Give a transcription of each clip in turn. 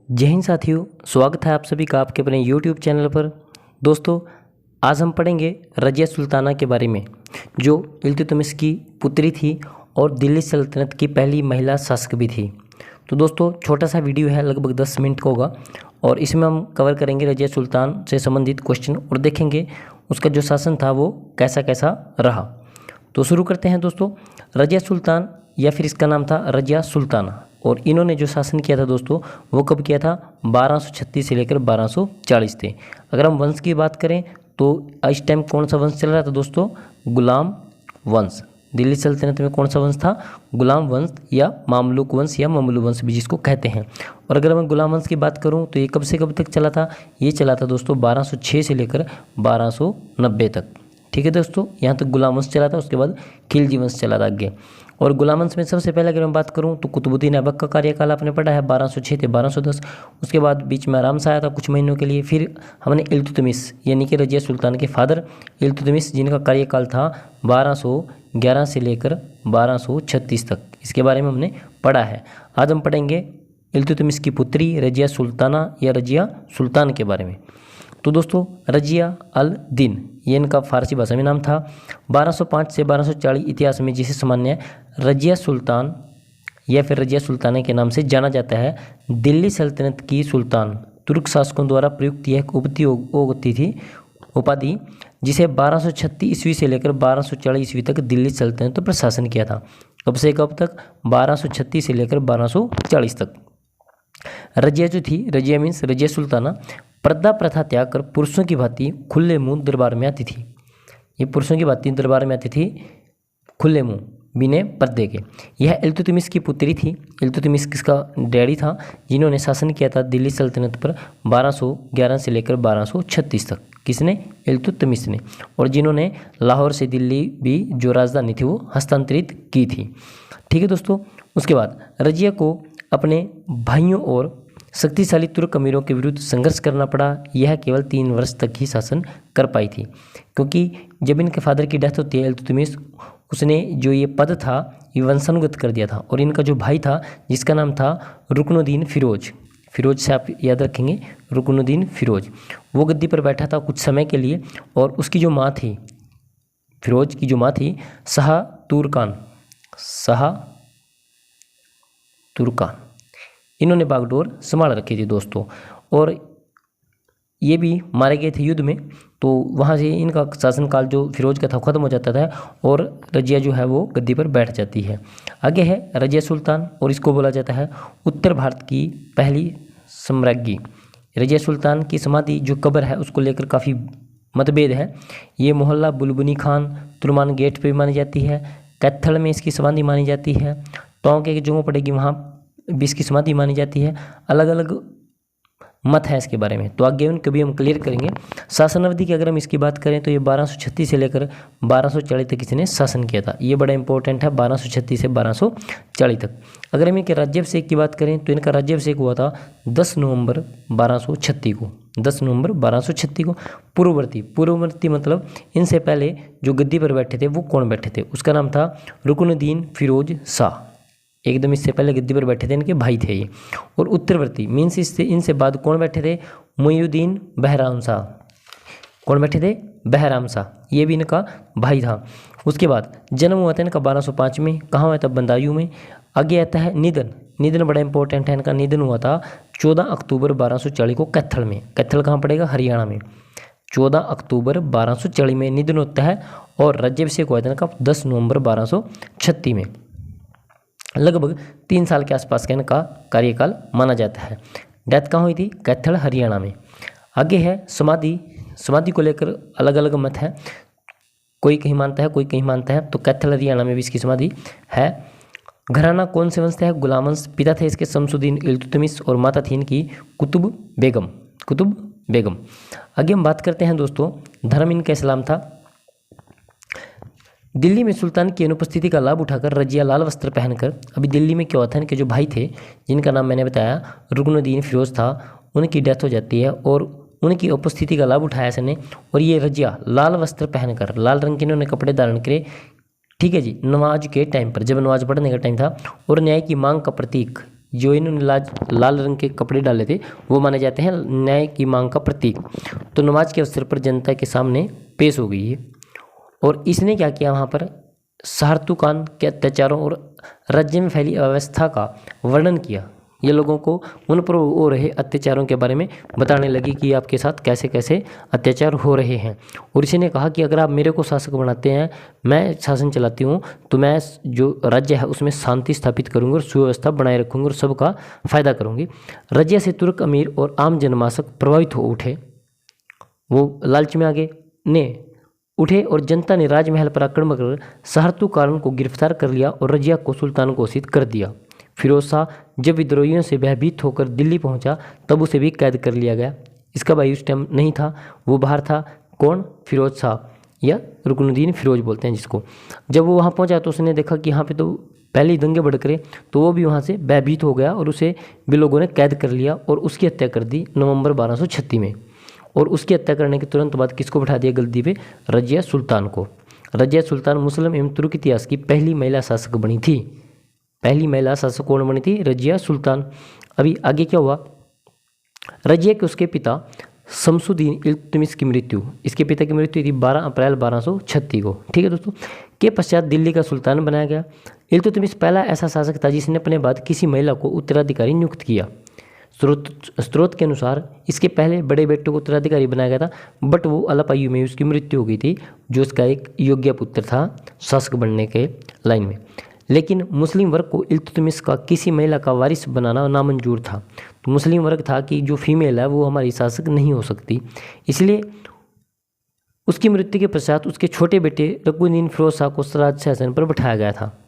जय हिंद साथियों, स्वागत है आप सभी का आपके अपने YouTube चैनल पर। दोस्तों, आज हम पढ़ेंगे रजिया सुल्ताना के बारे में, जो इल्तुतमिश की पुत्री थी और दिल्ली सल्तनत की पहली महिला शासक भी थी। तो दोस्तों, छोटा सा वीडियो है, लगभग 10 मिनट का होगा और इसमें हम कवर करेंगे रजिया सुल्तान से संबंधित क्वेश्चन और देखेंगे उसका जो शासन था वो कैसा कैसा रहा। तो शुरू करते हैं दोस्तों। रजिया सुल्तान या फिर इसका नाम था रजिया सुल्ताना, और इन्होंने जो शासन किया था दोस्तों वो कब किया था? 1236 से लेकर 1240 थे। अगर हम वंश की बात करें तो इस टाइम कौन सा वंश चल रहा था दोस्तों? गुलाम वंश। दिल्ली सल्तनत में कौन सा वंश था? गुलाम वंश या मामलुक वंश या ममलू वंश भी जिसको कहते हैं। और अगर मैं गुलाम वंश की बात करूं तो ये कब से कब तक चला था? ये चला था दोस्तों 1206 से लेकर 1290 तक। ठीक है दोस्तों, यहाँ तक गुलाम वंश चला था। उसके बाद खिलजी वंश चला था आगे। और गुलाम वंश में सबसे पहले अगर मैं बात करूं तो कुतुबुद्दीन ऐबक का कार्यकाल आपने पढ़ा है, 1206 से 1210। उसके बाद बीच में आराम से आया था कुछ महीनों के लिए। फिर हमने इल्तुतमिश यानी कि रजिया सुल्तान के फादर इल्तुतमिश, जिनका कार्यकाल था 1211 से लेकर 1236 तक, इसके बारे में हमने पढ़ा है। आज हम पढ़ेंगे इल्तुतमिश की पुत्री रजिया सुल्ताना या रजिया सुल्तान के बारे में। तो दोस्तों, रजिया अल दिन ये इनका फारसी भाषा में नाम था। 1205 से 1240 इतिहास में जिसे सामान्य रजिया सुल्तान या फिर रजिया सुल्ताना के नाम से जाना जाता है। दिल्ली सल्तनत की सुल्तान तुर्क शासकों द्वारा प्रयुक्त यह होती थी उपाधि, जिसे 1236 ईस्वी से लेकर 1240 ईस्वी तक दिल्ली सल्तनत पर शासन किया था। कब से कब तक? 1236 से लेकर 1240 तक। रजिया जो थी, रजिया मीन्स रजिया सुल्ताना, पर्दा प्रथा त्याग कर पुरुषों की भांति खुले मुंह दरबार में आती थी। ये पुरुषों की भांति दरबार में आती थी खुले मुंह बिना पर्दे के। यह इल्तुतमिश की पुत्री थी। इल्तुतमिश किसका डैडी था? जिन्होंने शासन किया था दिल्ली सल्तनत पर 1211 से लेकर 1236 तक। किसने? इल्तुतमिश ने। और जिन्होंने लाहौर से दिल्ली भी जो राजधानी थी वो हस्तांतरित की थी। ठीक है दोस्तों, उसके बाद रजिया को अपने भाइयों और शक्तिशाली तुर्क अमीरों के विरुद्ध संघर्ष करना पड़ा। यह केवल 3 वर्ष तक ही शासन कर पाई थी, क्योंकि जब इनके फादर की डेथ होती है इल्तुतमिश, उसने जो ये पद था ये वंशानुगत कर दिया था। और इनका जो भाई था जिसका नाम था रुकनुद्दीन फिरोज, फिरोज से आप याद रखेंगे, रुकनुद्दीन फिरोज, वो गद्दी पर बैठा था कुछ समय के लिए। और उसकी जो माँ थी, फिरोज की जो माँ थी, शाह तुर्कान, इन्होंने बागडोर संभाल रखी थी दोस्तों। और ये भी मारे गए थे युद्ध में। तो वहाँ से इनका शासनकाल जो फिरोज का था खत्म हो जाता था और रजिया जो है वो गद्दी पर बैठ जाती है। आगे है रजिया सुल्तान, और इसको बोला जाता है उत्तर भारत की पहली सम्राज्ञी। रजिया सुल्तान की समाधि जो कब्र है उसको लेकर काफ़ी मतभेद है। ये मोहल्ला बुलबुनी खान तुर्कमान गेट पर मानी जाती है। कैथल में इसकी समाधि मानी जाती है। टोंके की जगह पड़ेगी वहाँ भी इसकी समाधि मानी जाती है। अलग अलग मत है इसके बारे में, तो आगे उन कभी हम क्लियर करेंगे। शासन अवधि की अगर हम इसकी बात करें तो ये 1236 से लेकर 1240 तक इसने शासन किया था। ये बड़ा इंपॉर्टेंट है, 1236 से 1240 तक। अगर हम इनके राज्याभिषेक की बात करें तो इनका राज्याभिषेक हुआ था 10 नवंबर 1236 को। 10 नवंबर 1236 को। पूर्ववर्ती मतलब इनसे पहले जो गद्दी पर बैठे थे वो कौन बैठे थे? उसका नाम था रुकनुद्दीन फिरोज शाह। एकदम इससे पहले गद्दी पर बैठे थे, इनके भाई थे ये। और उत्तरवर्ती मीन्स इससे इनसे बाद कौन बैठे थे? मुइनुद्दीन बहराम शाह। कौन बैठे थे? बहराम शाह, ये भी इनका भाई था। उसके बाद जन्म हुआ था इनका 1205 में। कहाँ हुआ था? बंदायूं में। आगे आता है निधन बड़ा इंपॉर्टेंट है इनका। निधन हुआ था 14 अक्टूबर 1240 को कैथल में। कैथल कहाँ पड़ेगा? हरियाणा में। 14 अक्टूबर 1240 में निधन होता है। और राज्याभिषेक हुआ था इनका 10 नवंबर 1236 में। लगभग 3 साल के आसपास का इनका कार्यकाल माना जाता है। डेथ कहाँ हुई थी? कैथल हरियाणा में। आगे है समाधि को लेकर अलग अलग मत है, कोई कहीं मानता है कोई कहीं मानता है। तो कैथल हरियाणा में भी इसकी समाधि है। घराना कौन से वंश है? गुलाम वंश। पिता थे इसके शमसुद्दीन इल्तुतमिश और माता थी इनकी कुतुब बेगम। आगे हम बात करते हैं दोस्तों, धर्म इनका इस्लाम था। दिल्ली में सुल्तान की अनुपस्थिति का लाभ उठाकर रजिया लाल वस्त्र पहनकर, अभी दिल्ली में क्या हुआ था, इनके जो भाई थे जिनका नाम मैंने बताया रुकनुद्दीन फिरोज था, उनकी डेथ हो जाती है और उनकी उपस्थिति का लाभ उठाया इसने। और ये रजिया लाल वस्त्र पहनकर, लाल रंग के इन्होंने कपड़े धारण करे, ठीक है जी, नमाज के टाइम पर, जब नमाज पढ़ने का टाइम था, और न्याय की मांग का प्रतीक जो इन्होंने लाल रंग के कपड़े डाले थे वो माने जाते हैं न्याय की मांग का प्रतीक। तो नमाज के अवसर पर जनता के सामने पेश हो गई है। और इसने क्या किया, वहाँ पर शाहरुखान के अत्याचारों और राज्य में फैली अव्यवस्था का वर्णन किया। ये लोगों को उन पर हो रहे अत्याचारों के बारे में बताने लगी कि आपके साथ कैसे कैसे अत्याचार हो रहे हैं। और इसी ने कहा कि अगर आप मेरे को शासक बनाते हैं, मैं शासन चलाती हूँ, तो मैं जो राज्य है उसमें शांति स्थापित करूँगी और सुव्यवस्था बनाए रखूँगी और सबका फायदा करूँगी। राज्य से तुर्क अमीर और आम जनमानस प्रभावित हो उठे, वो लालच में आगे ने उठे और जनता ने राजमहल पर आक्रमण कर शाहरुखान को गिरफ्तार कर लिया और रजिया को सुल्तान घोषित कर दिया। फिरोज शाह जब विद्रोहियों से भयभीत होकर दिल्ली पहुंचा तब उसे भी कैद कर लिया गया। इसका भाई उस टाइम नहीं था, वो बाहर था। कौन? फिरोज शाह या रुकनुद्दीन फिरोज बोलते हैं जिसको। जब वो वहाँ पहुँचा तो उसने देखा कि यहाँ पे तो पहले ही दंगे भड़क रहे, तो वो भी वहाँ से भयभीत हो गया और उसे भी लोगों ने कैद कर लिया और उसकी हत्या कर दी नवंबर 1236 में। और उसकी हत्या करने के तुरंत बाद किसको बैठा दिया गद्दी पे? रजिया सुल्तान को। रजिया सुल्तान मुस्लिम एवं तुर्क इतिहास की पहली महिला शासक बनी थी। पहली महिला शासक कौन बनी थी? रजिया सुल्तान। अभी आगे क्या हुआ? रजिया के उसके पिता शमसुद्दीन इल्तुतमिश की मृत्यु, इसके पिता की मृत्यु थी 12 अप्रैल 1236 को। ठीक है दोस्तों। के पश्चात दिल्ली का सुल्तान बनाया गया। इल्तुतमिश पहला ऐसा शासक था जिसने अपने बाद किसी महिला को उत्तराधिकारी नियुक्त किया। स्रोत के अनुसार इसके पहले बड़े बेटे को उत्तराधिकारी बनाया गया था, बट वो अल्प आयु में उसकी मृत्यु हो गई थी, जो उसका एक योग्य पुत्र था शासक बनने के लाइन में। लेकिन मुस्लिम वर्ग को इल्तुतमिश का किसी महिला का वारिस बनाना नामंजूर था। तो मुस्लिम वर्ग था कि जो फीमेल है वो हमारी शासक नहीं हो सकती, इसलिए उसकी मृत्यु के पश्चात उसके छोटे बेटे रुकनुद्दीन फिरोज शाह को राज शासन पर बैठाया गया था।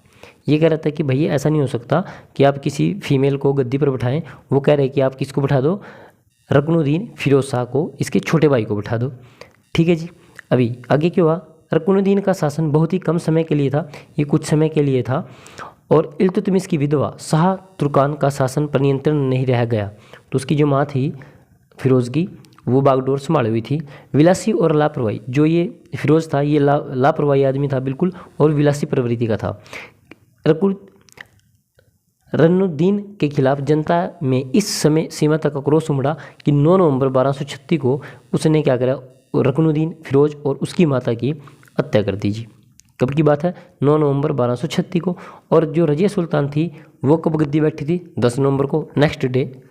ये कह रहा था कि भैया ऐसा नहीं हो सकता कि आप किसी फीमेल को गद्दी पर बैठाएं। वो कह रहे हैं कि आप किसको बैठा दो? रुकनुद्दीन फिरोज शाह को, इसके छोटे भाई को बैठा दो। ठीक है जी। अभी आगे क्या हुआ? रुकनुद्दीन का शासन बहुत ही कम समय के लिए था, ये कुछ समय के लिए था। और इल्तुतमिश की विधवा शाह तुर्कान का शासन पर नियंत्रण नहीं रह गया, तो उसकी जो माँ थी फिरोज की, वो बागडोर संभाली हुई थी। विलासी और लापरवाही, जो ये फिरोज था ये लापरवाही आदमी था बिल्कुल, और विलासी प्रवृत्ति का था। रुकनुद्दीन के खिलाफ जनता में इस समय सीमा तक आक्रोश उमड़ा कि 9 नवंबर 1236 को उसने क्या करा? रुकनुद्दीन फिरोज और उसकी माता की हत्या कर दी जी। कब की बात है? 9 नवंबर 1236 को। और जो रजिया सुल्तान थी वो कब गद्दी बैठी थी? 10 नवंबर को, नेक्स्ट डे,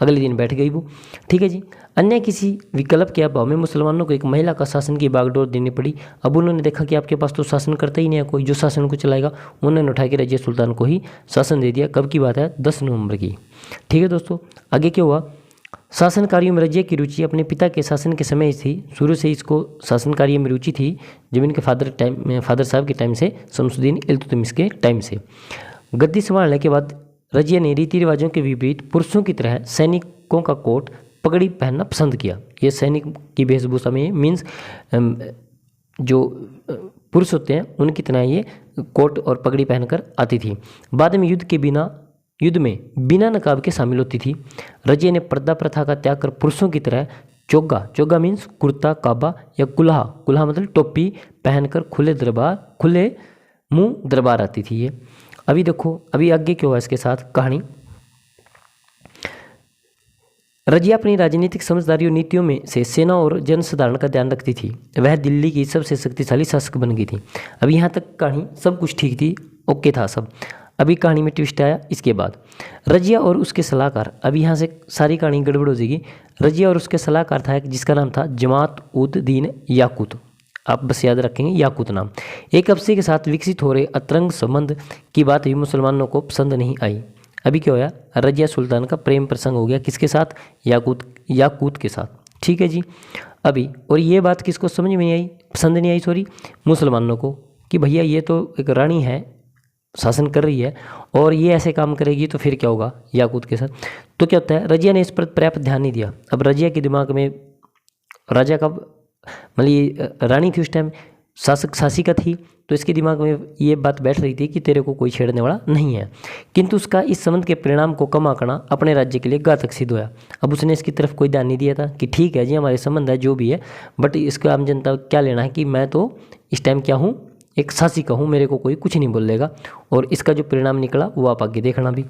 अगले दिन बैठ गई वो। ठीक है जी। अन्य किसी विकल्प के अभाव में मुसलमानों को एक महिला का शासन की बागडोर देनी पड़ी। अब उन्होंने देखा कि आपके पास तो शासन करता ही नहीं है कोई, जो शासन को चलाएगा, उन्होंने उठा के रजिया सुल्तान को ही शासन दे दिया। कब की बात है? 10 नवंबर की। ठीक है दोस्तों। आगे क्या हुआ? शासन कार्यों में रजिया की रुचि अपने पिता के शासन के समय थी। शुरू से इसको शासन कार्य में रुचि थी, जब इनके फादर साहब के टाइम से, शमसुद्दीन इल्तुतमिश के टाइम से। गद्दी संभालने के बाद रजिया ने रीति रिवाजों के विपरीत पुरुषों की तरह सैनिकों का कोट पगड़ी पहनना पसंद किया। ये सैनिक की वेशभूषा में मीन्स जो पुरुष होते हैं उनकी तरह ये कोट और पगड़ी पहनकर आती थी। बाद में युद्ध में बिना नकाब के शामिल होती थी। रजिया ने पर्दा प्रथा का त्याग कर पुरुषों की तरह चोगा मीन्स कुर्ता काबा या कुल्हा मतलब टोपी पहनकर खुले मुंह दरबार आती थी ये। अभी देखो, अभी आगे क्या हुआ इसके साथ कहानी। रजिया अपनी राजनीतिक समझदारी और नीतियों में से सेना और जनसाधारण का ध्यान रखती थी। वह दिल्ली की सबसे शक्तिशाली शासक बन गई थी। अभी यहाँ तक कहानी सब कुछ ठीक थी, ओके था सब। अभी कहानी में ट्विस्ट आया इसके बाद। रजिया और उसके सलाहकार, अभी यहाँ से सारी कहानी गड़बड़ हो जाएगी। रजिया और उसके सलाहकार था जिसका नाम था जमात-उद-दीन याकूत। आप बस याद रखेंगे याकूत नाम। एक अफसे के साथ विकसित हो रहे अतरंग संबंध की बात भी मुसलमानों को पसंद नहीं आई। अभी क्या होया? रजिया सुल्तान का प्रेम प्रसंग हो गया। किसके साथ? याकूत के साथ। ठीक है जी। अभी और ये बात किसको समझ में नहीं आई, पसंद नहीं आई, सॉरी, मुसलमानों को, कि भैया ये तो एक रानी है, शासन कर रही है, और ये ऐसे काम करेगी तो फिर क्या होगा याकूत के साथ। तो क्या होता है? रजिया ने इस पर पर्याप्त ध्यान नहीं दिया। अब रजिया के दिमाग में, राजा का मतलब ये रानी थी उस टाइम, शासिका थी, तो इसके दिमाग में ये बात बैठ रही थी कि तेरे को कोई छेड़ने वाला नहीं है। किंतु उसका इस संबंध के परिणाम को कम आंकना अपने राज्य के लिए घातक सिद्ध हुआ। अब उसने इसकी तरफ कोई ध्यान नहीं दिया था कि ठीक है जी हमारे संबंध है जो भी है, बट इसका आम जनता क्या लेना है कि मैं तो इस टाइम क्या हूँ, एक शासिका हूँ, मेरे को कोई कुछ नहीं बोलेगा। और इसका जो परिणाम निकला वो आप आगे देखना भी।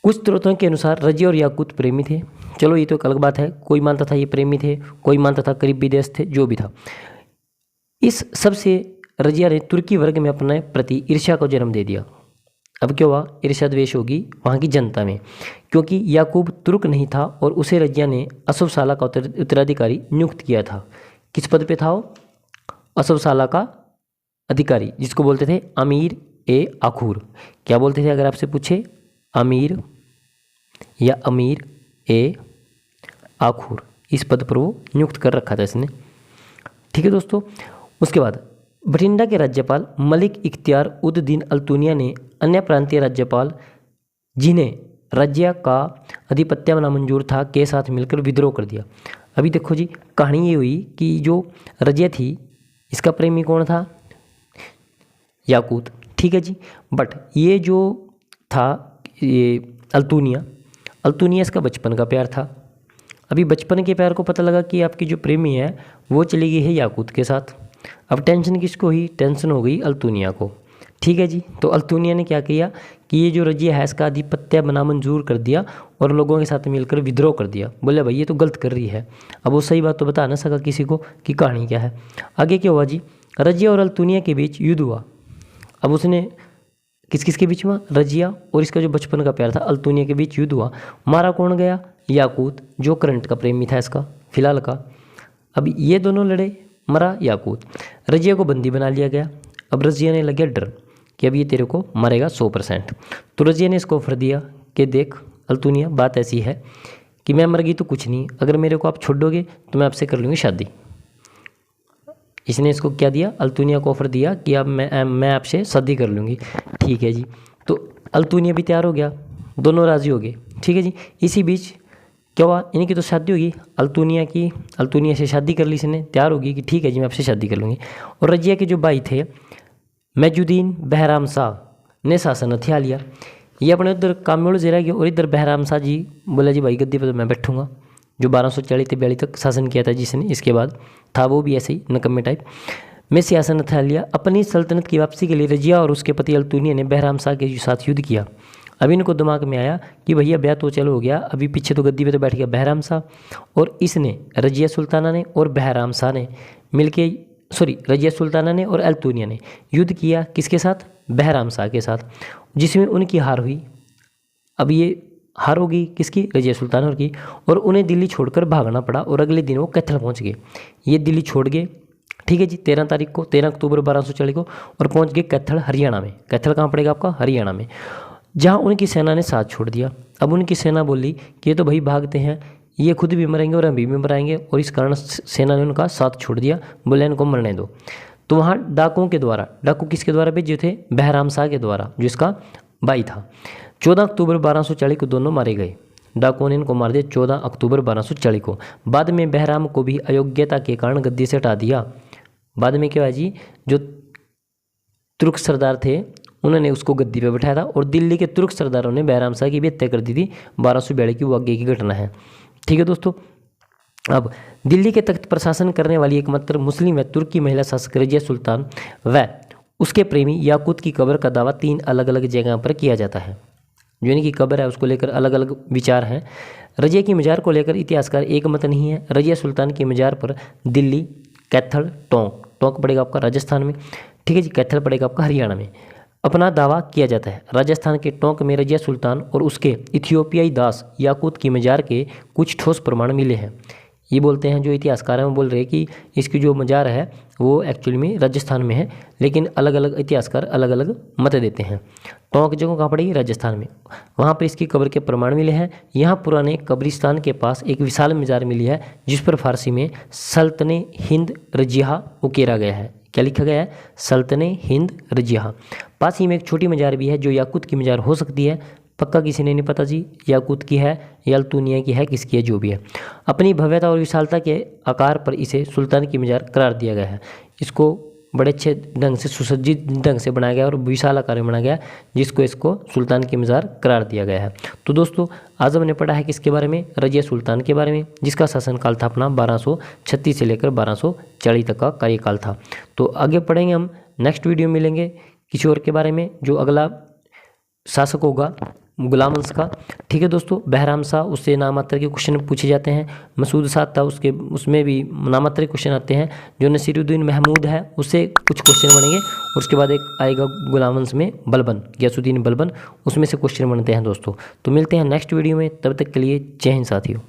कुछ स्रोतों के अनुसार रजिया और याकूत प्रेमी थे। चलो ये तो एक अलग बात है, कोई मानता था ये प्रेमी थे, कोई मानता था करीब विदेश थे, जो भी था। इस सबसे रजिया ने तुर्की वर्ग में अपने प्रति ईर्ष्या को जन्म दे दिया। अब क्या हुआ, ईर्ष्या द्वेष होगी वहाँ की जनता में, क्योंकि याकूब तुर्क नहीं था और उसे रजिया ने असफसाला का उत्तराधिकारी नियुक्त किया था। किस पद पे था वो? असफसाला का अधिकारी, जिसको बोलते थे अमीर ए आखूर। क्या बोलते थे अगर आपसे पूछे? अमीर या अमीर ए आखूर, इस पद पर वो नियुक्त कर रखा था इसने। ठीक है दोस्तों। उसके बाद बठिंडा के राज्यपाल मलिक इख्तियार उद दीन अल्तुनिया ने अन्य प्रांतीय राज्यपाल जिन्हें रजिया का आधिपत्य नामंजूर था के साथ मिलकर विद्रोह कर दिया। अभी देखो जी, कहानी ये हुई कि जो रजिया थी इसका प्रेमी कौन था? याकूत। ठीक है जी। बट ये जो था ये अल्तुनिया इसका बचपन का प्यार था। अभी बचपन के प्यार को पता लगा कि आपकी जो प्रेमी है वो चली गई है याकूत के साथ। अब टेंशन किसको हुई? टेंशन हो गई अल्तुनिया को। ठीक है जी। तो अल्तुनिया ने क्या किया कि ये जो रजिया है इसका आधिपत्य नामंजूर कर दिया और लोगों के साथ मिलकर विद्रोह कर दिया। बोले भाई ये तो गलत कर रही है। अब वो सही बात तो बता ना सका किसी को कि कहानी क्या है। आगे क्या हुआ जी, रजिया और अल्तुनिया के बीच युद्ध हुआ। अब उसने किस किस के बीच में? रजिया और इसका जो बचपन का प्यार था अल्तुनिया के बीच युद्ध हुआ। मारा कौन गया? याकूत, जो करंट का प्रेमी था इसका फिलहाल का। अब ये दोनों लड़े, मरा याकूत। रजिया को बंदी बना लिया गया। अब रजिया ने लग गया डर कि अब ये तेरे को मारेगा 100%। तो रजिया ने इसको ऑफर दिया कि देख अल्तुनिया, बात ऐसी है कि मैं मर गई तो कुछ नहीं, अगर मेरे को आप छोड़ दोगे तो मैं आपसे कर लूँगी शादी। इसने इसको क्या दिया? अल्तुनिया को ऑफर दिया कि अब मैं आपसे शादी कर लूँगी। ठीक है जी। तो अल्तुनिया भी तैयार हो गया, दोनों राजी हो गए। ठीक है जी। इसी बीच क्या हुआ, इनकी तो शादी होगी अल्तुनिया से शादी कर ली इसने, तैयार होगी कि ठीक है जी मैं आपसे शादी कर लूँगी। और रजिया के जो भाई थे मैजुद्दीन बहराम शाह ने शासन हथिया लिया। ये अपने उधर काम में उलझे रह गए और इधर बहराम शाह जी बोला जी भाई गद्दी पर तो मैं बैठूंगा। जो 1240 से 42 तक शासन किया था जिसने, इसके बाद था वो भी ऐसे ही नकम्मे टाइप में सियासन हथिया लिया। अपनी सल्तनत की वापसी के लिए रजिया और उसके पति अल्तुनिया ने बहराम शाह के साथ युद्ध किया। अब इनको दिमाग में आया कि भैया ब्याह तो चलो हो गया, अभी पीछे तो गद्दी पे तो बैठ गया बहराम शाह, और इसने रजिया सुल्ताना ने और बहराम शाह ने मिलके रजिया सुल्ताना ने और अल्तुनिया ने युद्ध किया। किसके साथ? बहराम शाह के साथ, जिसमें उनकी हार हुई। अब ये हार होगी किसकी? रजिया सुल्ताना की। और उन्हें दिल्ली छोड़कर भागना पड़ा और अगले दिन वो कैथल पहुंच गए। ये दिल्ली छोड़ गए, ठीक है जी, 13 अक्टूबर 1240 को, और पहुंच गए कैथल हरियाणा में। कैथल कहाँ पड़ेगा आपका? हरियाणा में, जहाँ उनकी सेना ने साथ छोड़ दिया। अब उनकी सेना बोली कि ये तो भाई भागते हैं, ये खुद भी मरेंगे और हम भी मराएंगे, और इस कारण सेना ने उनका साथ छोड़ दिया, बोले इनको मरने दो। तो वहाँ डाकुओं के द्वारा, डाकू किसके द्वारा भेजे थे? बहराम शाह के द्वारा, जो इसका भाई था। 14 अक्टूबर 1240 को दोनों मारे गए। डाकुओं ने इनको मार दिया 14 अक्टूबर 1240 को। बाद में बहराम को भी अयोग्यता के कारण गद्दी से हटा दिया। बाद में क्या हुआ जी, जो तुर्क सरदार थे उन्होंने उसको गद्दी पे बैठाया था, और दिल्ली के तुर्क सरदारों ने बहराम शाह की भी हत्या कर दी थी। 1242 की वो आगे की घटना है। ठीक है दोस्तों। अब दिल्ली के तख्त पर शासन करने वाली एकमात्र मुस्लिम व तुर्की महिला शासक रजिया सुल्तान व उसके प्रेमी याकूत की कब्र का दावा 3 अलग अलग जगह पर किया जाता है। जो इनकी कब्र है उसको लेकर अलग अलग विचार हैं। रजिया की मजार को लेकर इतिहासकार एक मत नहीं है। रजिया सुल्तान की मजार पर दिल्ली, कैथल, टोंक पड़ेगा आपका राजस्थान में, ठीक है जी, कैथल पड़ेगा आपका हरियाणा में, अपना दावा किया जाता है। राजस्थान के टोंक में रजिया सुल्तान और उसके इथियोपियाई दास याकूत की मजार के कुछ ठोस प्रमाण मिले हैं। ये बोलते हैं जो इतिहासकार हैं वो बोल रहे हैं कि इसकी जो मजार है वो एक्चुअली में राजस्थान में है, लेकिन अलग अलग इतिहासकार अलग अलग मत देते हैं। टोंक जगह कहाँ पड़ेगी? राजस्थान में। वहाँ पर इसकी कब्र के प्रमाण मिले हैं। यहाँ पुराने कब्रिस्तान के पास एक विशाल मजार मिली है जिस पर फारसी में सल्तने हिंद रजिया उकेरा गया है। क्या लिखा गया है? सल्तने हिंद रजिया। पास ही में एक छोटी मजार भी है जो याकूत की मजार हो सकती है, पक्का किसी ने नहीं पता जी याकूत की है या अल्तुनिया की है, किसकी है, जो भी है। अपनी भव्यता और विशालता के आकार पर इसे सुल्तान की मजार करार दिया गया है। इसको बड़े अच्छे ढंग से सुसज्जित ढंग से बनाया गया और विशाल आकार में बनाया गया, जिसको इसको सुल्तान की मजार करार दिया गया है। तो दोस्तों आज हमने पढ़ा है किसके बारे में? रजिया सुल्तान के बारे में, जिसका शासनकाल था अपना 1236 से लेकर 1240 तक का कार्यकाल था। तो आगे पढ़ेंगे हम, नेक्स्ट वीडियो मिलेंगे किसी और के बारे में, जो अगला शासक होगा गुलाम वंश का। ठीक है दोस्तों, बहराम शाह उससे नामात्र के क्वेश्चन पूछे जाते हैं। मसूद शाह था उसके, उसमें भी नामात्र के क्वेश्चन आते हैं। जो नसीरुद्दीन महमूद है उससे कुछ क्वेश्चन बनेंगे। उसके बाद एक आएगा गुलाम वंश में बलबन, गयासुद्दीन बलबन, उसमें से क्वेश्चन बनते हैं दोस्तों। तो मिलते हैं नेक्स्ट वीडियो में, तब तक के लिए जय हिंद साथियों।